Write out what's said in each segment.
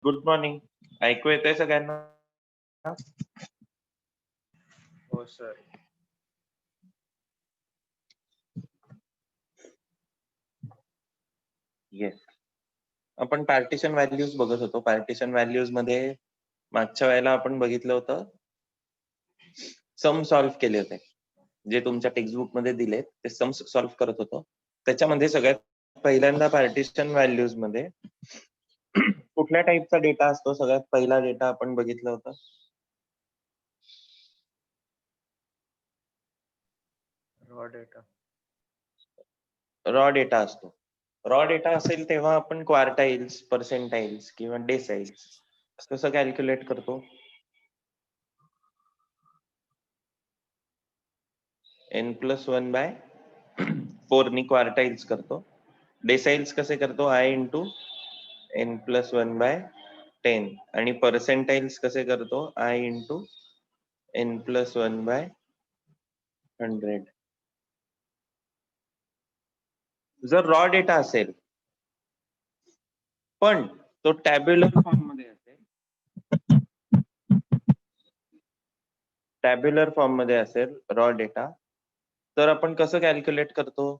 Good morning. ऐकू येतंय सगळ्यांना? हो सर. येस. आपण पार्टिशन व्हॅल्यूज बघत होतो. पार्टिशन व्हॅल्यूज मध्ये मागच्या वेळेला आपण बघितलं होतं, सम सॉल्व्ह केले होते. जे तुमच्या टेक्स्टबुक मध्ये दिलेत ते सम सॉल्व्ह करत होतो. त्याच्यामध्ये सगळ्यात पहिल्यांदा पार्टिशन व्हॅल्यूज मध्ये कुठल्या टाईपचा डेटा असतो? सगळ्यात पहिला डेटा आपण बघितलं होतं. रॉ डेटा असतो. रॉ डेटा असेल तेव्हा आपण क्वार्टाइल्स, पर्सेंटाइल्स किंवा डेसाइल्स कसं कॅल्क्युलेट करतो? n+1/4 नी क्वार्टाइल्स करतो. डेसाइल्स कसे करतो? i × n+1/10 आणि पर्सेंटाइल्स कसे करतो? i × n+1/100. जर रॉ डेटा असेल पण तो टॅब्युलर फॉर्म मध्ये असेल, टॅब्युलर फॉर्म मध्ये असेल रॉ डेटा, तर आपण कसं कॅल्क्युलेट करतो?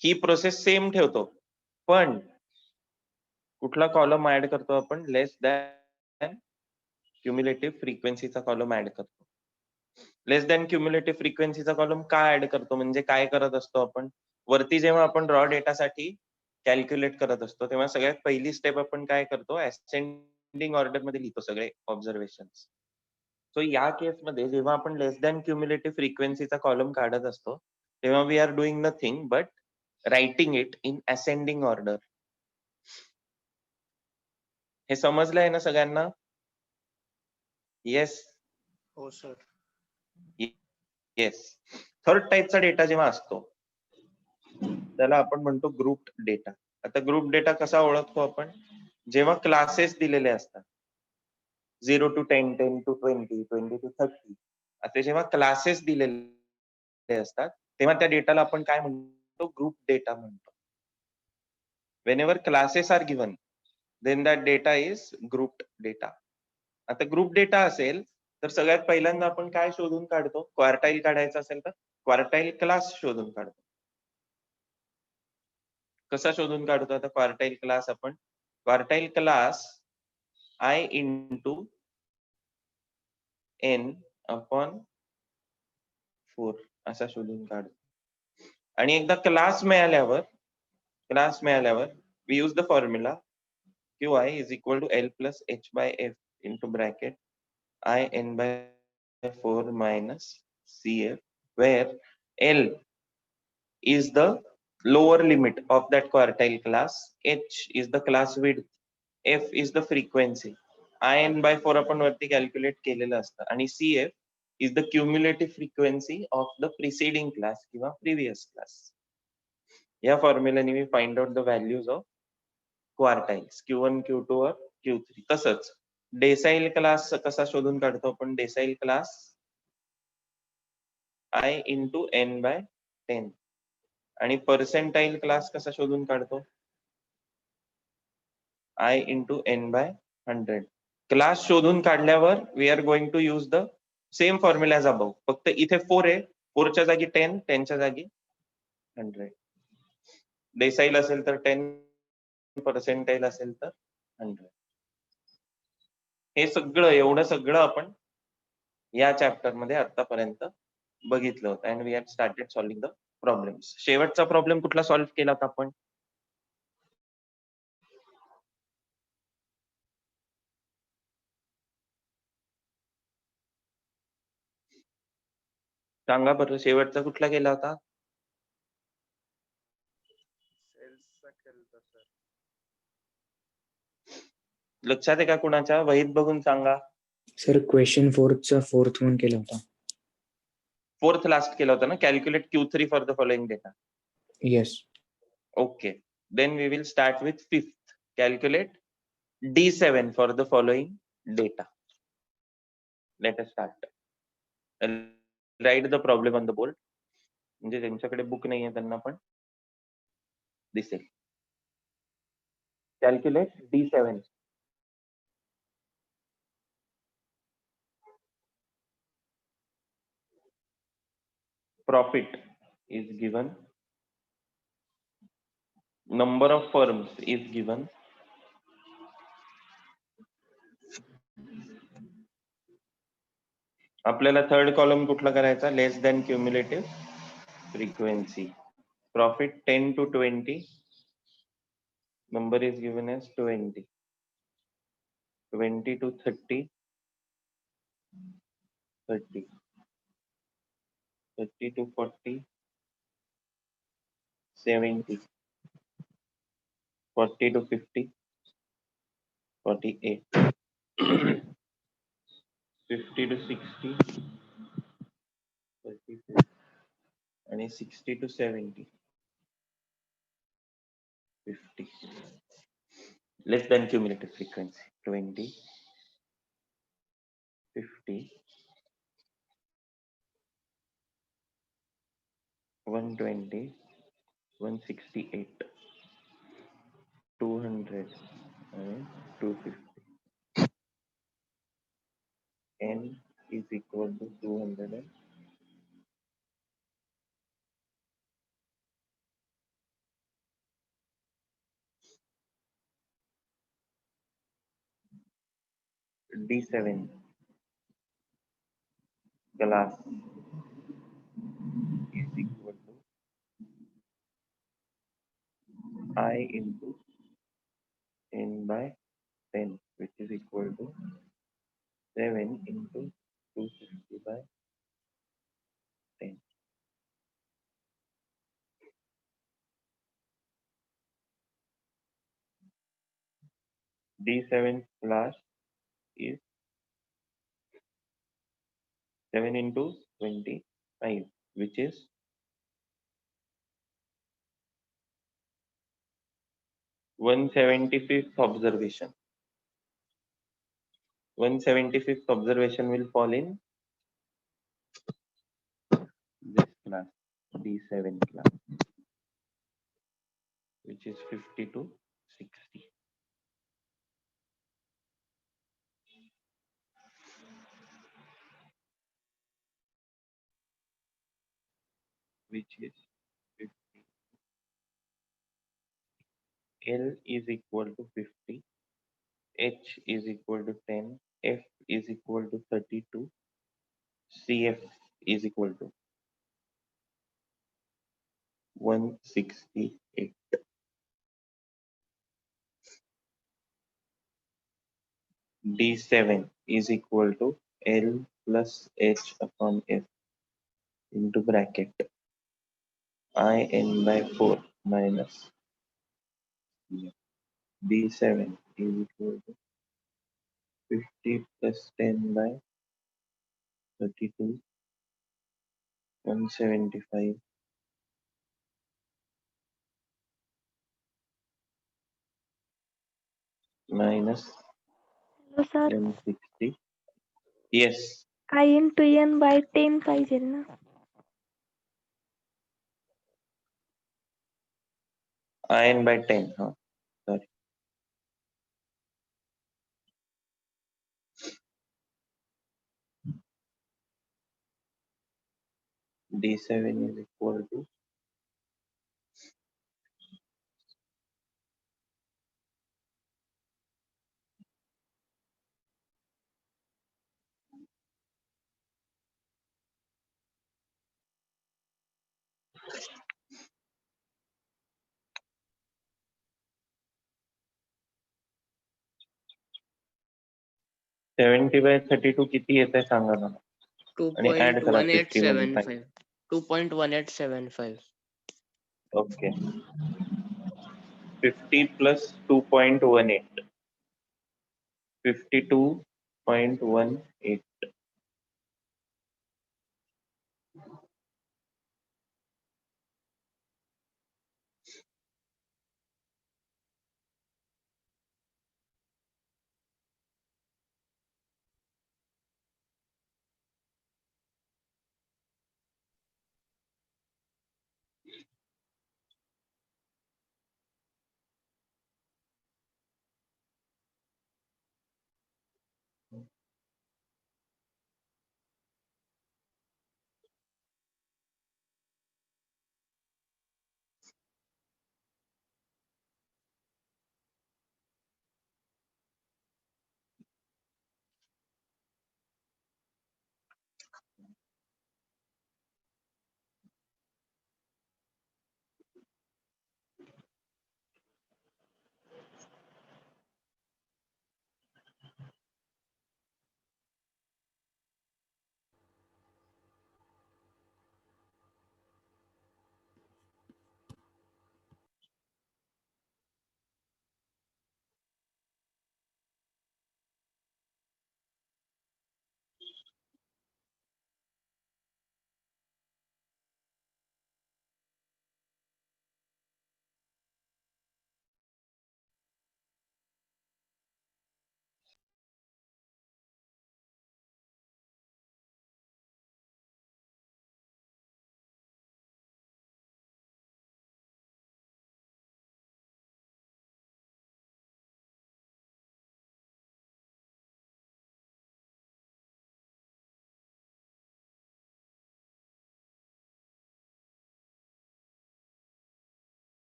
ही प्रोसेस सेम ठेवतो, पण कुठला कॉलम ऍड करतो आपण? लेस दॅन क्युम्युलेटिव्ह फ्रिक्वेन्सीचा कॉलम ऍड करतो. लेस दॅन क्युम्युलेटिव्ह फ्रिक्वेन्सीचा कॉलम का ऍड करतो? म्हणजे काय करत असतो आपण? वरती जेव्हा आपण रॉ डेटासाठी कॅल्क्युलेट करत असतो तेव्हा सगळ्यात पहिली स्टेप आपण काय करतो? असेंडिंग ऑर्डर मध्ये लिहितो सगळे ऑब्झर्वेशन्स. सो या केसमध्ये जेव्हा आपण लेस दॅन क्युम्युलेटिव्ह फ्रिक्वेन्सीचा कॉलम काढत असतो तेव्हा we are doing nothing but writing it in ascending order. हे समजलंय ना सगळ्यांना? येस. हो सर. येस. थर्ड टाईपचा डेटा जेव्हा असतो त्याला आपण म्हणतो ग्रुप डेटा. आता ग्रुप डेटा कसा ओळखतो आपण? जेव्हा क्लासेस दिलेले असतात 0 to 10, 10 to 20, 20 to 30 असे जेव्हा क्लासेस दिलेले असतात तेव्हा त्या डेटाला आपण काय म्हणतो? ग्रुप डेटा म्हणतो. whenever classes are given then that data is grouped data. आता ग्रुप डेटा असेल तर सगळ्यात पहिल्यांदा आपण काय शोधून काढतो? क्वार्टाईल काढायचा असेल तर क्वार्टाईल क्लास शोधून काढतो. कसा शोधून काढतो? आता क्वार्टाईल क्लास आपण क्वार्टाईल क्लास i × n/4 असा शोधून काढतो. आणि एकदा क्लास मिळाल्यावर we use the formula qi is equal to l plus h by f into bracket i n/4 minus cf, where l is the lower limit of that quartile class, h is the class width, f is the frequency. in/4 आपण वरती calculate केलेलं असतं आणि cf is the cumulative frequency of the preceding class किंवा previous class. या फॉर्म्युलाने मी find out the values of quartiles Q1, Q2 और Q3. तसंच डेसाइल क्लास कसा शोधून काढतो आपण? डेसाइल क्लास i × n/10 आणि पर्सेंटाइल क्लास कसा शोधून काढतो? i × n/100. क्लास शोधून काढल्यावर we are going to use the same formula as above. फक्त इथे 4 आहे, 4 च्या जागी 10, 10 च्या जागी 100. डेसाइल असेल तर 10, पर्सेंटाइल असेल तर 100. हे सगळं एवढं सगळं आपण या चॅप्टर मध्ये आतापर्यंत बघितलं होतं and we have started solving the problems. शेवटचा प्रॉब्लेम कुठला सॉल्व्ह केला होता आपण? सांगा बरं, शेवटचा कुठला केला होता? सेल्सचा केलता सर. लक्षात आहे का कुणाच्या? वहीत बघून सांगा. सर क्वेश्चन 4चा 4th वन केला होता. 4th लास्ट केला होता ना? Calculate Q3 for the following data. Yes. Okay, then we will start with 5th. Calculate D7 for the following data. Let us start. Write the problem on the board. म्हणजे ज्यांच्याकडे book नाहीये त्यांना पण दिसेल. Calculate D7. Profit is given. Number of firms is given. आपल्याला third column कुठला करायचा? Less than cumulative frequency. Profit 10 to 20. Number is given as 20. 20 to 30. 30. 30 to 40. 70. 40 to 50. 48. 50 to 60. 34. आणि 60 to 70. 50. Less than cumulative frequency. 20. 50. 120. 168. 200. And 250. N is equal to 200. D7 glass is equal to I into n by 10, which is equal to 7 into 250 by 10. D7 glass is 7 into 25, which is 175th observation. 175th observation will fall in this class, D7 class, which is 50 to 60. Which is 50. L is equal to 50. H is equal to 10. F is equal to 32. CF is equal to 168. D7 is equal to L plus H upon F into bracket IN by 4 minus D7 is equal to 50 plus 10 by 32, 175 minus hello sir 160. Yes, I into n by 10 पाहिजे ना. IN by 10. Huh? Sorry. D7 is equal to 70 by 32 किती येत आहे सांगा ना. आणि add करा 50 मधून. 2.1875. 2.1875. Okay. 50 plus 2.18. 52.18.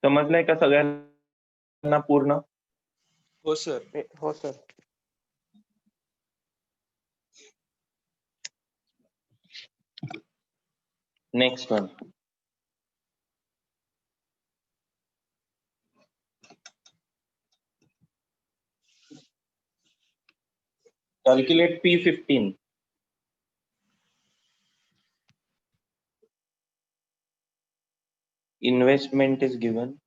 समजलंय का सगळ्यांना पूर्ण? हो सर. हो sir. Next one. Calculate P15. Investment is given.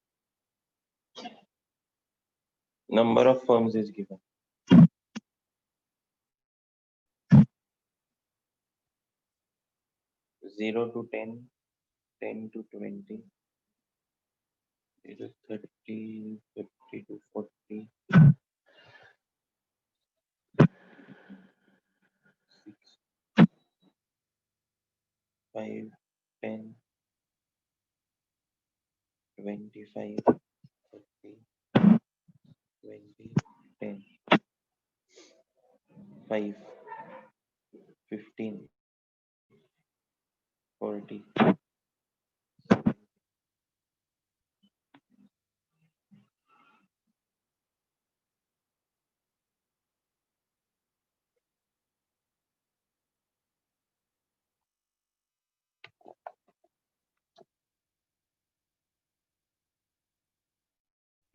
Number of firms is given. Zero to 10, 10 to 20, 0 to 30, 30 to 40, 6, 5, 10, 25, 30, 20, 10, 5, 15, 40.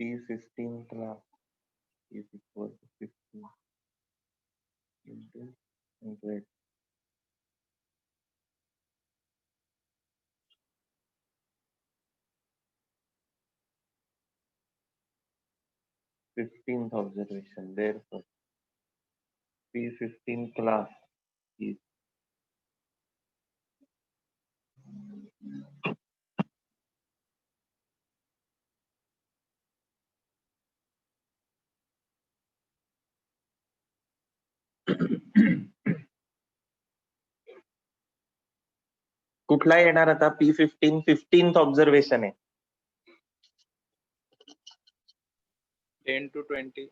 P15 class is equal to 15 into 100. 15th observation. Therefore, P15 class is कुठला येणार आता? P15 15th observation आहे. 10 to 20.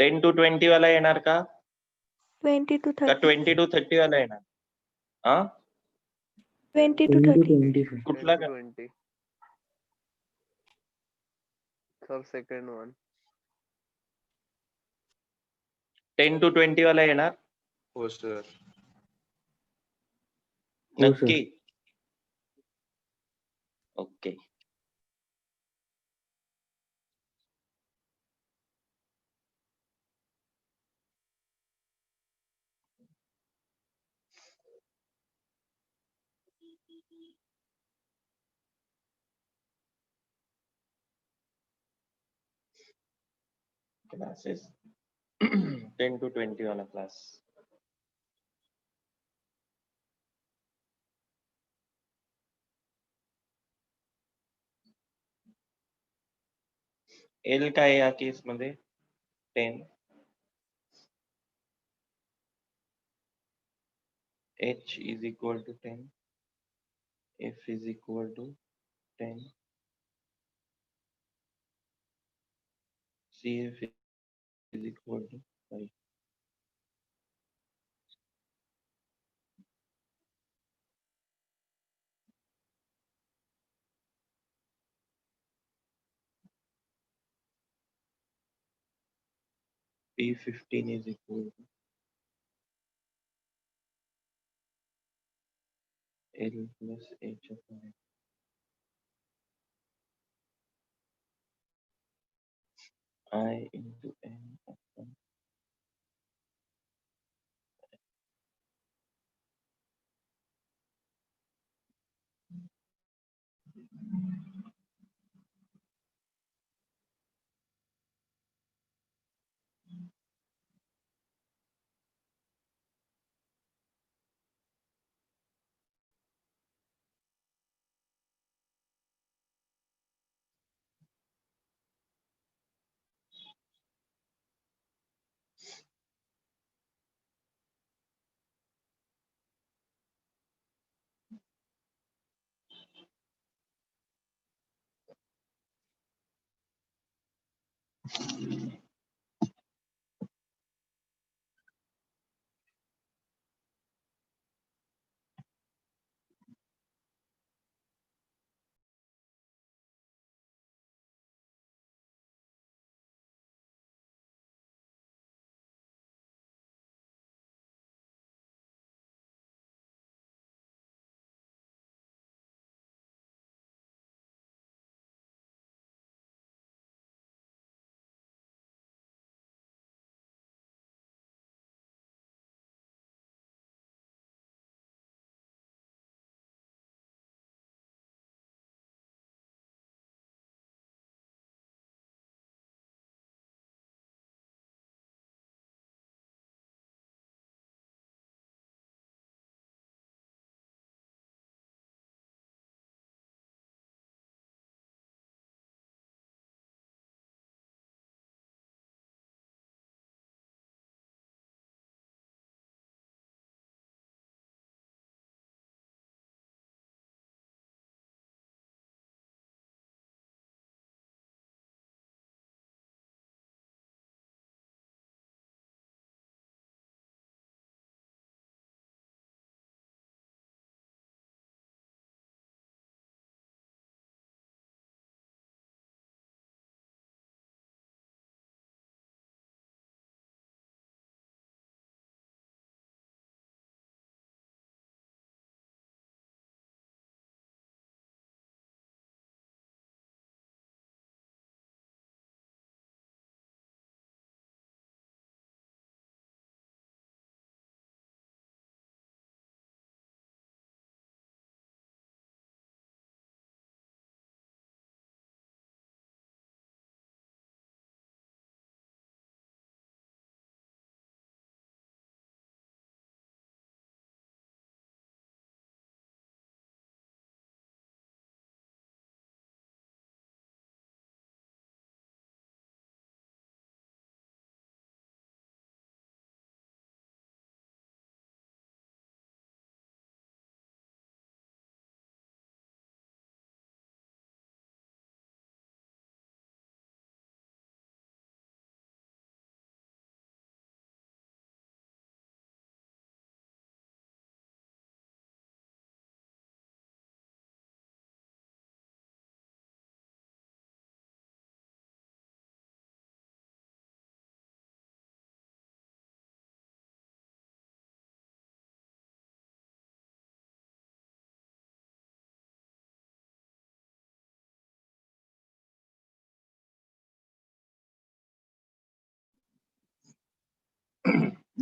10 to 20 वाला येणार का? 20 to का 30. 20 to 30 वाला येणार? हा 20 to 20 to 30. 25. कुठला 10 to 20. Sir, second one. 10 to 20 वाला येणार? हो सर. हो, नक्की? ओके. क्लासेस 10 to 20 वाला क्लास. एल काय या केस मध्ये? 10. H is equal to 10. F is equal to 10. CF is equal to 5. P15 is equal to L plus H upon F. I into N upon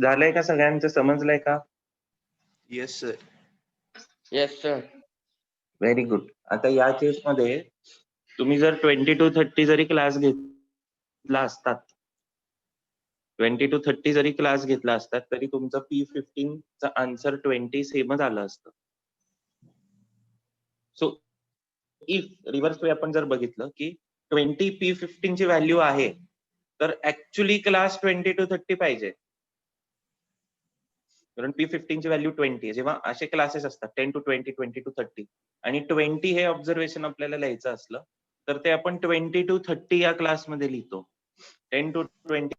झालंय का सगळ्यांचं, समजलंय का? Yes, sir. Yes, sir. Very good. आता या केसमध्ये तुम्ही जर 20 to 30 zari class घेतला असतात, 20 to 30 जरी क्लास घेतला असतात तरी तुमचं P15 चं आन्सर 20 सेमच आलं असतं. सो इफ रिव्हर्स वे आपण जर बघितलं की 20 P15 ची व्हॅल्यू आहे, तर ऍक्च्युली क्लास 20 to 30 पाहिजे. कारण P15 ची व्हॅल्यू 20 आहे. जेव्हा असे क्लासेस असतात 10 to 20, 20 to 30 आणि 20 हे ऑब्झर्वेशन आपल्याला लिहायचं असलं तर ते आपण 20 to 30 या क्लासमध्ये लिहितो. 10 to 20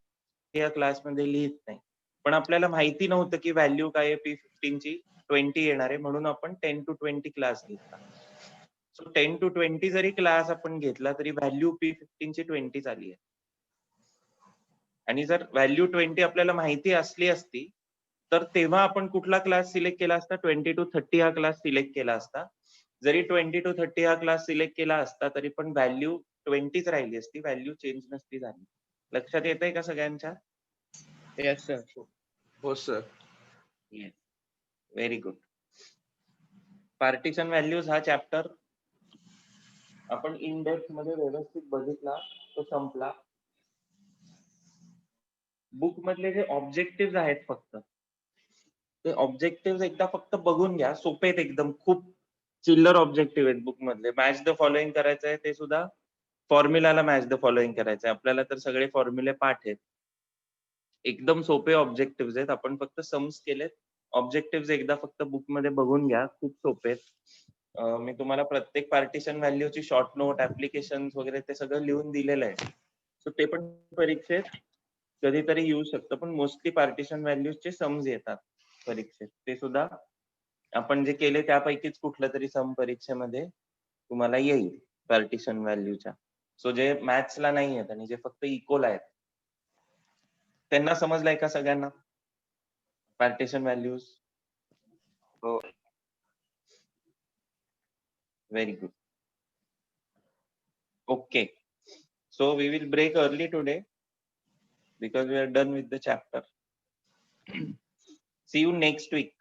या क्लासमध्ये लिहित नाही. पण आपल्याला माहिती नव्हतं की व्हॅल्यू काय आहे P15 ची 20 येणार आहे, म्हणून आपण 10 to 20 क्लास घेतला. सो 10 to 20 जरी क्लास आपण घेतला तरी व्हॅल्यू P15 ची 20 आली आहे. आणि जर व्हॅल्यू 20 आपल्याला माहिती असली असती तर तेव्हा आपण कुठला क्लास सिलेक्ट केला असता? 20 to 30 हा क्लास सिलेक्ट केला असता. जरी 20 to 30 हा क्लास सिलेक्ट केला असता तरी पण व्हॅल्यू 20च राहिली असती, व्हॅल्यू चेंज नसती झाली. लक्षात येतंय का सगळ्यांच्या? Yes, sir. हो sir. Yes, very good. Partition values हा चॅप्टर आपण इन डेप्थ मध्ये व्यवस्थित बघितला, तो संपला. बुक मधले जे ऑब्जेक्टिव्ह आहेत फक्त ते ऑब्जेक्टिव्ह एकदा फक्त बघून घ्या, सोपे आहेत एकदम, खूप चिल्लर ऑब्जेक्टिव्ह आहेत बुक मधले. मॅच द फॉलोइंग करायचं आहे, ते सुद्धा फॉर्म्युलाला मॅच द फॉलोइंग करायचं आहे. आपल्याला तर सगळे फॉर्म्युले पाठ आहेत. एकदम सोपे ऑब्जेक्टिव्ह आहेत, आपण फक्त सम्स केलेत. ऑब्जेक्टिव्ह एकदा फक्त बुक मध्ये बघून घ्या, खूप सोपे आहेत. मी तुम्हाला प्रत्येक पार्टिशन व्हॅल्यूची शॉर्ट नोट, ऍप्लिकेशन वगैरे ते सगळं लिहून दिलेलं आहे. सो ते पण परीक्षेत कधीतरी येऊ शकतं, पण मोस्टली पार्टिशन व्हॅल्यूजचे सम्स येतात परीक्षेत. ते सुद्धा आपण जे केले त्यापैकीच कुठलं तरी सम परीक्षेमध्ये तुम्हाला येईल पार्टिशन व्हॅल्यूच्या. सो जे मॅथ्सला नाही आहेत आणि जे फक्त इक्वल आहेत त्यांना समजलंय का सगळ्यांना पार्टिशन व्हॅल्यूज? हो. Very good. Okay. So we will break early today because we are done with the chapter. See you next week.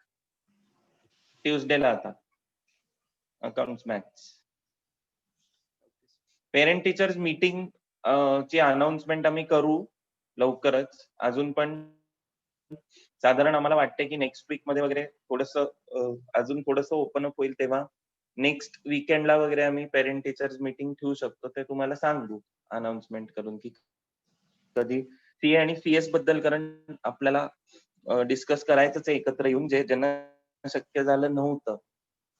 Tuesday ला आता. Accounts Maths. Parent Teachers Meeting ची अनाउन्समेंट आम्ही करू लवकरच. अजून पण साधारण आम्हाला वाटते की नेक्स्ट वीक मध्ये वगैरे थोडंसं अजून थोडंसं ओपन अप होईल, तेव्हा नेक्स्ट वीकेंडला वगैरे आम्ही पेरेंट टीचर्स मीटिंग ठेवू शकतो. ते तुम्हाला सांगू अनाउन्समेंट करून की कधी सीए आणि सीएस बद्दल, कारण आपल्याला डिस्कस करायचंच आहे एकत्र येऊन, जे ज्यांना शक्य झालं नव्हतं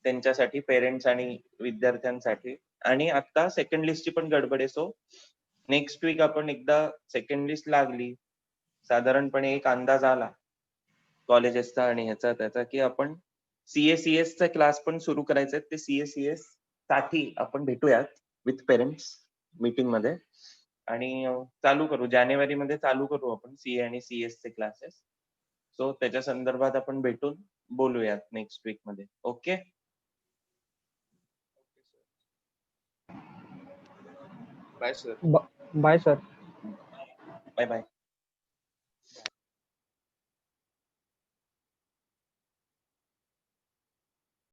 त्यांच्यासाठी, पेरेंट्स आणि विद्यार्थ्यांसाठी. आणि आता सेकंड लिस्टची पण गडबड आहे. सो नेक्स्ट वीक आपण एकदा सेकंड लिस्ट लागली, साधारणपणे एक अंदाज आला कॉलेजेसचा आणि ह्याचा त्याचा, की आपण सीएसीएस चा क्लास पण सुरू करायचे. ते सीएसीएस साठी आपण भेटूयात विथ पेरेंट्स मीटिंग मध्ये आणि चालू करू. जानेवारी मध्ये चालू करू आपण सीए आणि सीएस चे क्लासेस. सो त्याच्या संदर्भात आपण भेटून बोलूयात नेक्स्ट वीक मध्ये. Okay, bye sir. Bye sir. Bye bye.